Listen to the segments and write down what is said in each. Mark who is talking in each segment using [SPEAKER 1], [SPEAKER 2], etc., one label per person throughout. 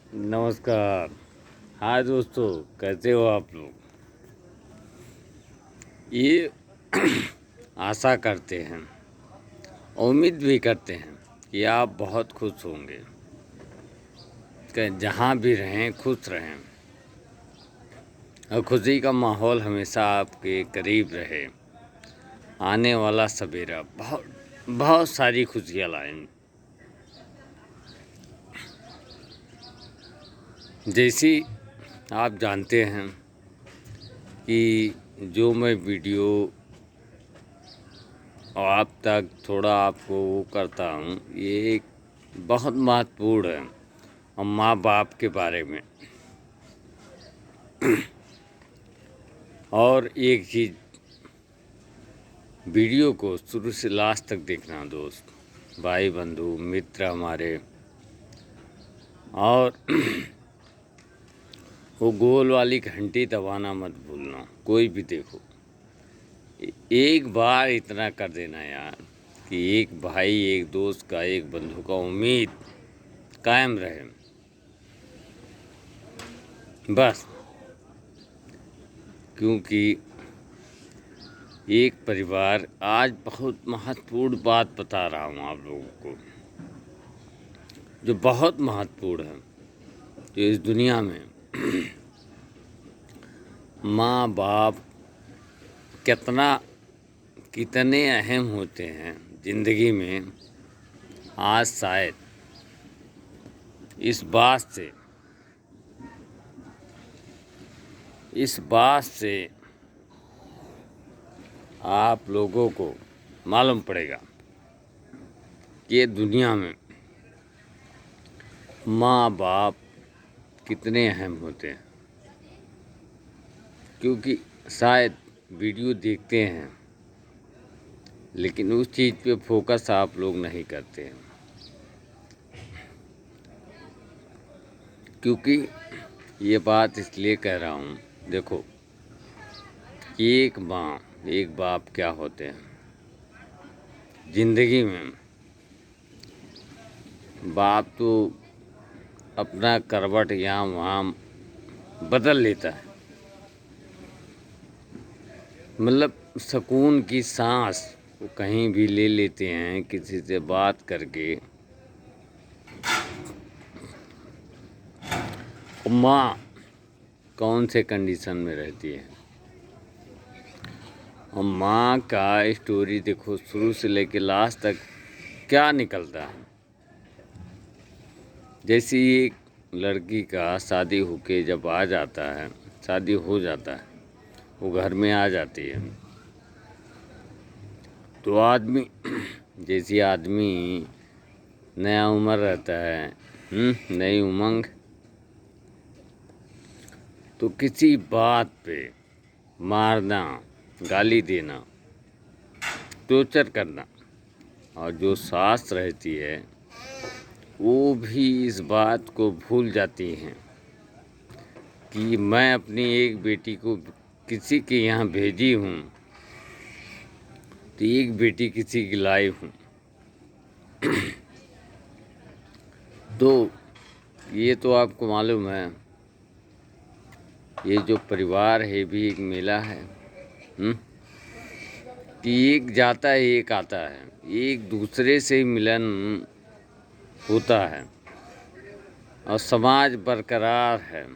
[SPEAKER 1] नमस्कार। हाँ दोस्तों, कैसे हो आप लोग? ये आशा करते हैं, उम्मीद भी करते हैं कि आप बहुत खुश होंगे, कि जहाँ भी रहें खुश रहें और खुशी का माहौल हमेशा आपके करीब रहे। आने वाला सवेरा बहुत बहुत सारी खुशियाँ लाएं। जैसी आप जानते हैं कि जो मैं वीडियो और आप तक थोड़ा आपको वो करता हूँ, ये एक बहुत महत्वपूर्ण है और माँ बाप के बारे में। और एक चीज़, वीडियो को शुरू से लास्ट तक देखना दोस्त, भाई बंधु मित्र हमारे। और वो गोल वाली घंटी दबाना मत भूलना, कोई भी देखो। एक बार इतना कर देना यार कि एक भाई, एक दोस्त का, एक बंधु का उम्मीद कायम रहे, बस। क्योंकि एक परिवार, आज बहुत महत्वपूर्ण बात बता रहा हूँ आप लोगों को, जो बहुत महत्वपूर्ण है। तो इस दुनिया में माँ बाप कितने अहम होते हैं ज़िंदगी में, आज शायद इस बात से आप लोगों को मालूम पड़ेगा कि ये दुनिया में माँ बाप कितने अहम होते हैं। क्योंकि शायद वीडियो देखते हैं, लेकिन उस चीज़ पे फोकस आप लोग नहीं करते हैं। क्योंकि ये बात इसलिए कह रहा हूँ, देखो, एक माँ एक बाप क्या होते हैं ज़िंदगी में। बाप तो अपना करवट यहाँ वहाँ बदल लेता है, मतलब सुकून की सांस वो कहीं भी ले लेते हैं किसी से बात करके। माँ कौन से कंडीशन में रहती है, और माँ का स्टोरी देखो शुरू से लेके लास्ट तक क्या निकलता है। जैसे एक लड़की का शादी होके जब आ जाता है, शादी हो जाता है, वो घर में आ जाती है, तो आदमी जैसे आदमी नया उम्र रहता है, नई उमंग, तो किसी बात पे मारना, गाली देना, टॉर्चर करना, और जो सास रहती है वो भी इस बात को भूल जाती हैं कि मैं अपनी एक बेटी को किसी के यहाँ भेजी हूँ, तो एक बेटी किसी की लाई हूँ। तो ये तो आपको मालूम है, ये जो परिवार है भी एक मेला है, कि एक जाता है एक आता है, एक दूसरे से मिलन होता है और समाज बरकरार है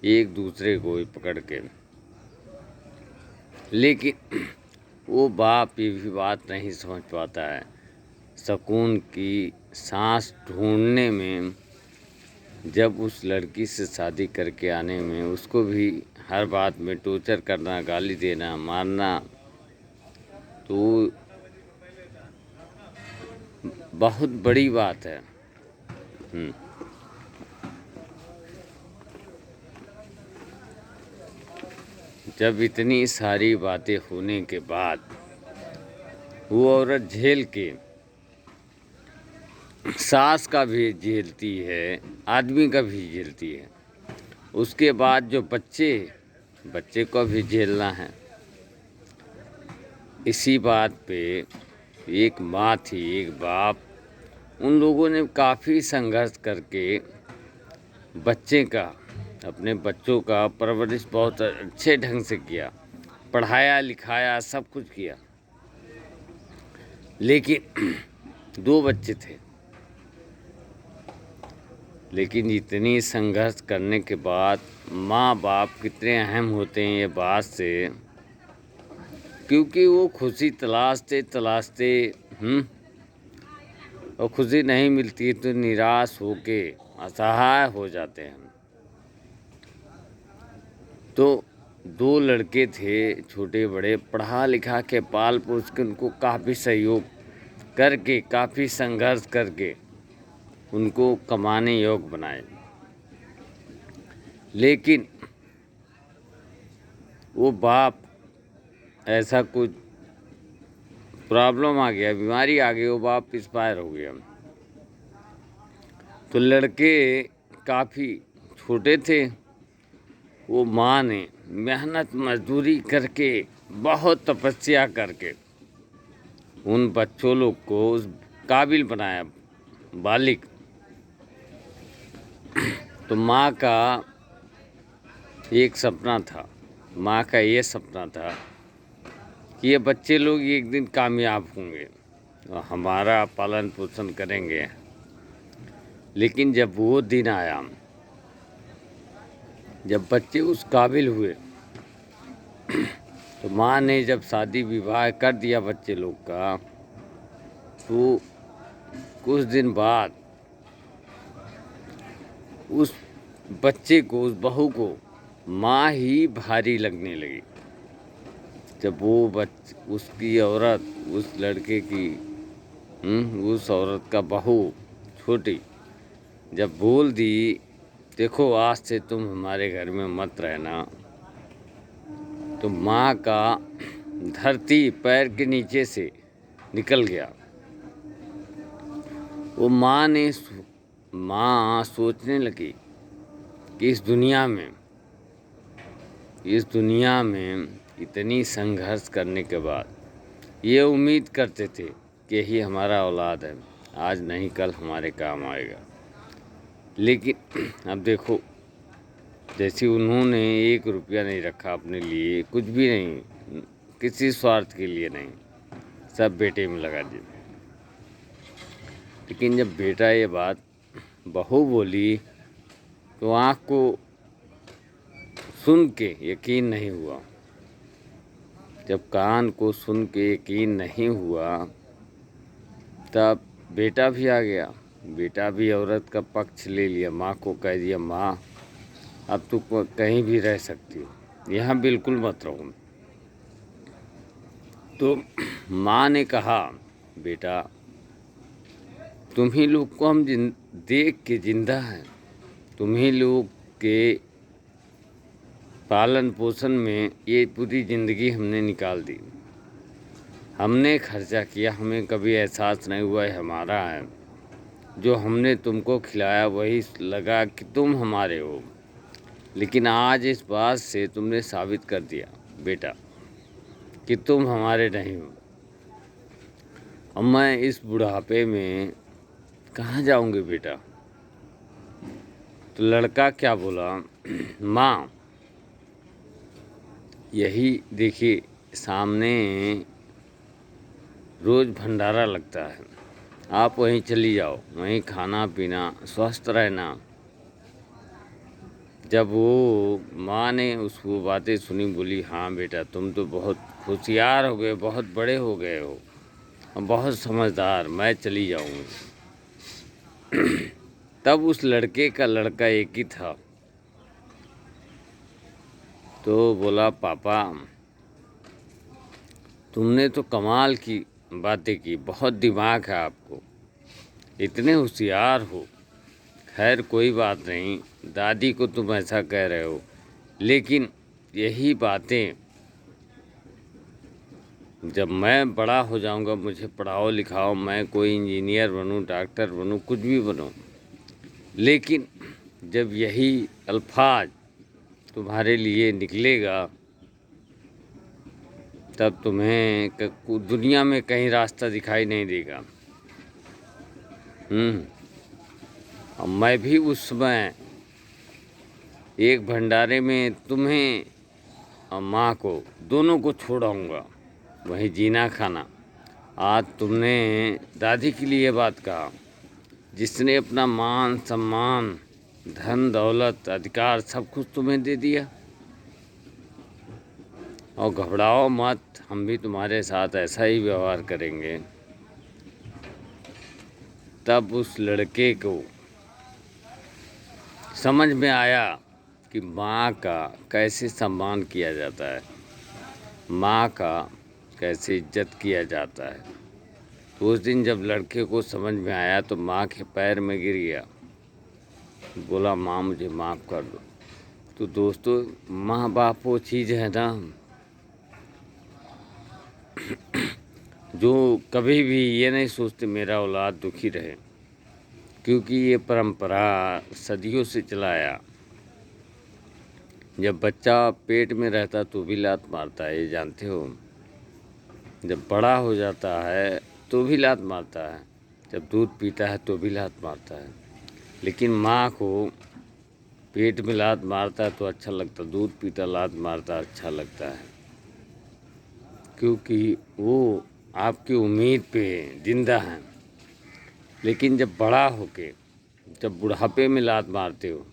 [SPEAKER 1] एक दूसरे को ही पकड़ के। लेकिन वो बाप ये भी बात नहीं समझ पाता है, सुकून की सांस ढूंढने में, जब उस लड़की से शादी करके आने में उसको भी हर बात में टॉर्चर करना, गाली देना, मारना, तो बहुत बड़ी बात है। जब इतनी सारी बातें होने के बाद वो औरत झेल के, सास का भी झेलती है, आदमी का भी झेलती है, उसके बाद जो बच्चे को भी झेलना है। इसी बात पे एक माँ थी, एक बाप, उन लोगों ने काफ़ी संघर्ष करके बच्चे का, अपने बच्चों का परवरिश बहुत अच्छे ढंग से किया, पढ़ाया लिखाया सब कुछ किया। लेकिन 2 बच्चे थे, लेकिन इतनी संघर्ष करने के बाद माँ बाप कितने अहम होते हैं ये बात से, क्योंकि वो खुशी तलाशते तलाशते और खुशी नहीं मिलती तो निराश होके असहाय हो जाते हैं। तो 2 लड़के थे छोटे बड़े, पढ़ा लिखा के पाल पोस के उनको काफ़ी सहयोग करके, काफ़ी संघर्ष करके उनको कमाने योग्य बनाए। लेकिन वो बाप ऐसा कुछ प्रॉब्लम आ गया, बीमारी आ गई, वो बाप एक्सपायर हो गया। तो लड़के काफ़ी छोटे थे। वो माँ ने मेहनत मजदूरी करके, बहुत तपस्या करके उन बच्चों लोग को उस काबिल बनाया, बालिग। तो माँ का एक सपना था, माँ का ये सपना था कि ये बच्चे लोग एक दिन कामयाब होंगे और हमारा पालन पोषण करेंगे। लेकिन जब वो दिन आया, जब बच्चे उस काबिल हुए, तो माँ ने जब शादी विवाह कर दिया बच्चे लोग का, तो कुछ दिन बाद उस बच्चे को, उस बहू को माँ ही भारी लगने लगी। जब वो उसकी औरत, उस लड़के की उस औरत का बहू छोटी जब बोल दी, देखो आज से तुम हमारे घर में मत रहना, तो माँ का धरती पैर के नीचे से निकल गया। वो माँ सोचने लगी कि इस दुनिया में इतनी संघर्ष करने के बाद ये उम्मीद करते थे कि यही हमारा औलाद है, आज नहीं कल हमारे काम आएगा। लेकिन अब देखो, जैसे उन्होंने 1 रुपया नहीं रखा अपने लिए, कुछ भी नहीं, किसी स्वार्थ के लिए नहीं, सब बेटे में लगा दिए। लेकिन जब बेटा ये बात बहू बोली, तो आँख को सुन के यकीन नहीं हुआ। जब कान को सुन के यकीन नहीं हुआ, तब बेटा भी आ गया। बेटा भी औरत का पक्ष ले लिया, माँ को कह दिया, माँ अब तू कहीं भी रह सकती हो, यहाँ बिल्कुल मत रहो। तो माँ ने कहा, बेटा तुम ही लोग को हम देख के जिंदा हैं, तुम ही लोग के पालन पोषण में ये पूरी ज़िंदगी हमने निकाल दी, हमने खर्चा किया, हमें कभी एहसास नहीं हुआ है हमारा है। जो हमने तुमको खिलाया वही लगा कि तुम हमारे हो। लेकिन आज इस बात से तुमने साबित कर दिया बेटा कि तुम हमारे नहीं हो। अब मैं इस बुढ़ापे में कहाँ जाऊँगी बेटा। तो लड़का क्या बोला, माँ यही देखिए सामने रोज़ भंडारा लगता है, आप वहीं चली जाओ, वहीं खाना पीना, स्वस्थ रहना। जब वो माँ ने उसको बातें सुनी, बोली हाँ बेटा तुम तो बहुत होशियार हो गए, बहुत बड़े हो गए हो, बहुत समझदार, मैं चली जाऊँगी। तब उस लड़के का लड़का एक ही था, तो बोला पापा तुमने तो कमाल की बातें की, बहुत दिमाग है आपको, इतने होशियार हो। खैर कोई बात नहीं, दादी को तुम ऐसा कह रहे हो, लेकिन यही बातें जब मैं बड़ा हो जाऊंगा, मुझे पढ़ाओ लिखाओ, मैं कोई इंजीनियर बनूं, डॉक्टर बनूं, कुछ भी बनूं, लेकिन जब यही अल्फाज तुम्हारे लिए निकलेगा, तब तुम्हें दुनिया में कहीं रास्ता दिखाई नहीं देगा। और मैं भी उस समय एक भंडारे में तुम्हें और माँ को दोनों को छोड़ाऊँगा, वहीं जीना खाना। आज तुमने दादी के लिए बात कहा, जिसने अपना मान सम्मान धन दौलत अधिकार सब कुछ तुम्हें दे दिया। और घबराओ मत, हम भी तुम्हारे साथ ऐसा ही व्यवहार करेंगे। तब उस लड़के को समझ में आया कि माँ का कैसे सम्मान किया जाता है, माँ का कैसे इज्जत किया जाता है। तो उस दिन जब लड़के को समझ में आया तो माँ के पैर में गिर गया, बोला माँ मुझे माफ़ कर दो। तो दोस्तों, माँ बाप वो चीज़ है ना जो कभी भी ये नहीं सोचते मेरा औलाद दुखी रहे, क्योंकि ये परंपरा सदियों से चला आया। जब बच्चा पेट में रहता तो भी लात मारता है, ये जानते हो। जब बड़ा हो जाता है तो भी लात मारता है, जब दूध पीता है तो भी लात मारता है। लेकिन माँ को पेट में लात मारता है तो अच्छा लगता, दूध पीता लात मारता अच्छा लगता है, क्योंकि वो आपकी उम्मीद पे जिंदा हैं। लेकिन जब बड़ा होके जब बुढ़ापे में लात मारते हो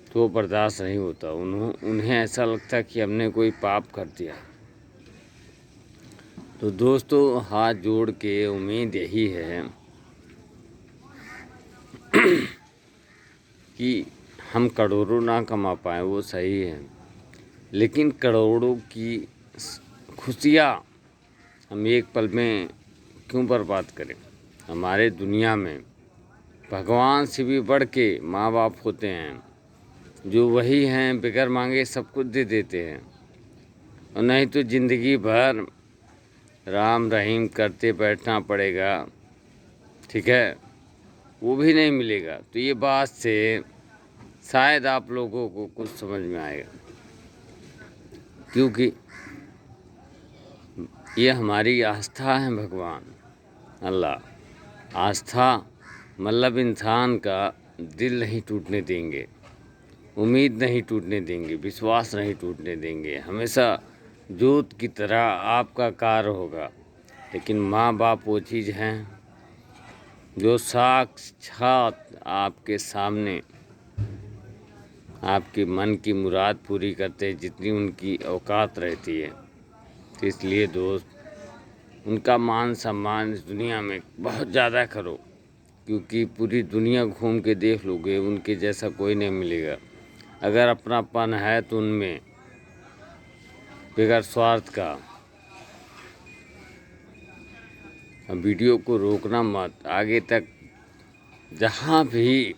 [SPEAKER 1] तो वो बर्दाश्त नहीं होता। उन्हें ऐसा लगता है कि हमने कोई पाप कर दिया। तो दोस्तों, हाथ जोड़ के उम्मीद यही है कि हम करोड़ों ना कमा पाएँ, वो सही है, लेकिन करोड़ों की खुशियाँ हम एक पल में क्यों बर्बाद करें। हमारे दुनिया में भगवान से भी बढ़ के माँ बाप होते हैं, जो वही हैं बगैर मांगे सब कुछ दे देते हैं। और नहीं तो ज़िंदगी भर राम रहीम करते बैठना पड़ेगा, ठीक है, वो भी नहीं मिलेगा। तो ये बात से शायद आप लोगों को कुछ समझ में आएगा, क्योंकि ये हमारी आस्था है भगवान अल्लाह। आस्था मतलब इंसान का दिल नहीं टूटने देंगे, उम्मीद नहीं टूटने देंगे, विश्वास नहीं टूटने देंगे। हमेशा जोत की तरह आपका कार्य होगा। लेकिन माँ बाप वो चीज़ हैं जो साक्षात आपके सामने आपके मन की मुराद पूरी करते हैं, जितनी उनकी औकात रहती है। तो इसलिए दोस्त, उनका मान सम्मान इस दुनिया में बहुत ज़्यादा करो, क्योंकि पूरी दुनिया घूम के देख लोगे उनके जैसा कोई नहीं मिलेगा। अगर अपनापन है तो उनमें बगैर स्वार्थ का। वीडियो को रोकना मत, आगे तक जहाँ भी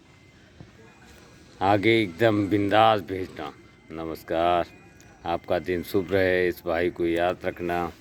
[SPEAKER 1] आगे एकदम बिंदास भेजना। नमस्कार, आपका दिन शुभ रहे, इस भाई को याद रखना।